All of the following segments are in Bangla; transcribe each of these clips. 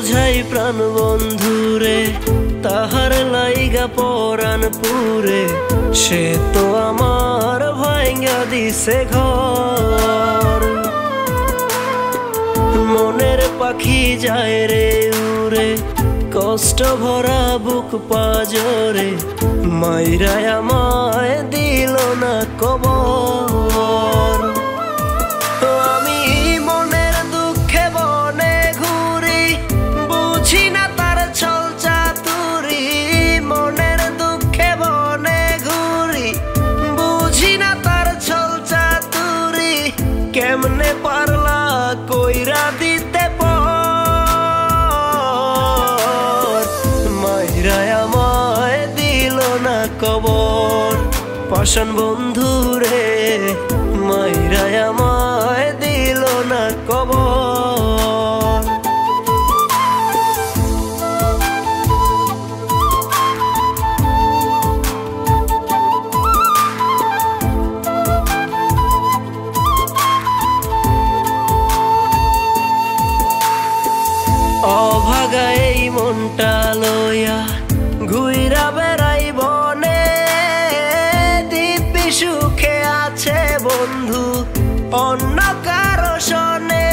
বুঝাই প্রাণ বন্ধুরে তাহার লাইগা পরাণ পুরে সে তো আমার ভাঙ্গা দিছে ঘর মনের পাখি যায় রে উড়ে কষ্ট ভরা বুক পাজরে মাইরা আমায় দিল না কবর আমি মনের দুঃখে বনে ঘুরি বুঝি না তার ছল চাতুরি মনের দুঃখে বনে ঘুরি বুঝি না তার ছল চাতুরি কেমনে পারলা কইরা দিতে মাইরা আমায় দিল না কবর পাষাণ বন্ধুরে মাইরা আমায় দিল না কবর অভাগা এই মনটা লইয়া ঘুইরা বেড়াই বনে দিব্যি সুখে আছে বন্ধু অন্য কারো শোনে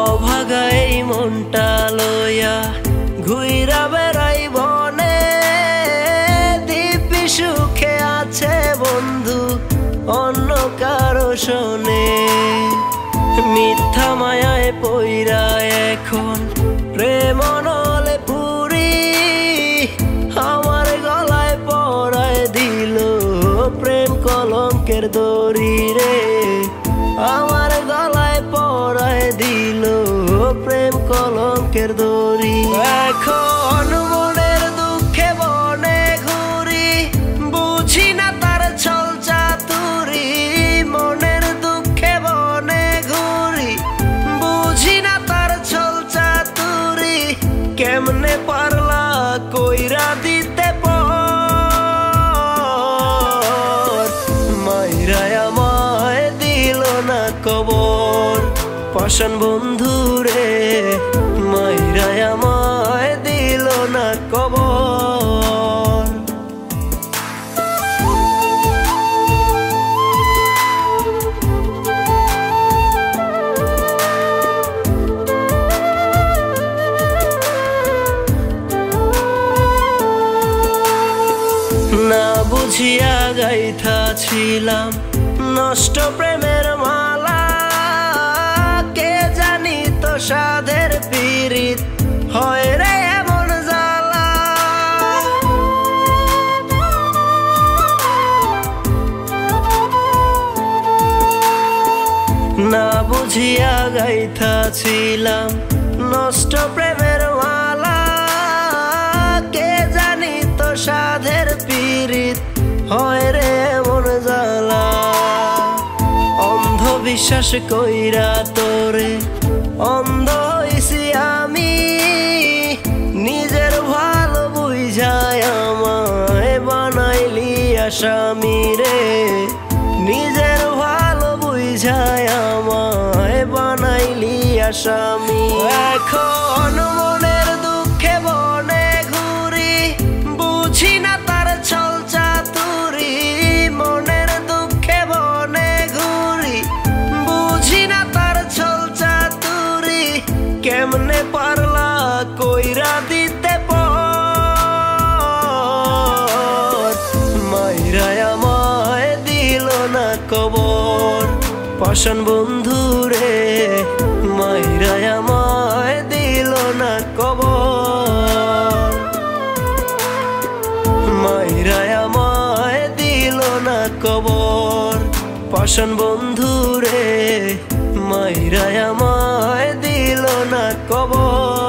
অভাগা এই মনটা লইয়া ঘুইরা বেড়াই বনে দিব্যি সুখে আছে বন্ধু অন্য কারো শোনে মিথ্যা মায়ায় পইরা এখন প্রেম নলে পুরি আমার গলায় পরায় দিল প্রেম কলঙ্কের দড়ি রে আমার গলায় পরায় দিল প্রেম কলঙ্কের দড়ি এখন মনের দুঃখে বনে ঘুরি বুঝি না তার ছল চাতুরি মনের দুঃখে বনে ঘুরি বুঝি না তার ছল চাতুরি কেমনে পারলা কইরা দিতে মাইরা আমায় দিল না কবর পাষাণ বন্ধুরে মাইরা আমায় দিল না কবর না বুঝিয়া গাইথা ছিলাম নষ্ট প্রেমের মালা কে জানি তো সাধের পীড়িত হয় রে এমন জ্বালা না বুঝিয়া গাইথা ছিলাম নষ্ট প্রেমের মালা কে জানি তো সাধের পীড়িত হয় রে এমন জ্বালা অন্ধবিশ্বাস কইরা তোরে অন্ধ হইছি আমি নিজের ভালো বুঝায় আমায় বানাইলি আসামি রে নিজের ভালো বুঝায় আমায় বানাইলি আসামি এখন মনের দুঃখে বনে ঘুরি বুঝি না তার ছল চাতুরি মনের দুঃখে বনে ঘুরি বুঝি না তার ছল চাতুরি কেমনে পারলা কইরা দিতে মাইরা আমায় দিল না কবর পাষাণ বন্ধুরে মাইরা আমায় দিল না কবর মাইরা আমায় দিল না কবর পাষাণ বন্ধুরে মাইরা আমায় দিল না কবর।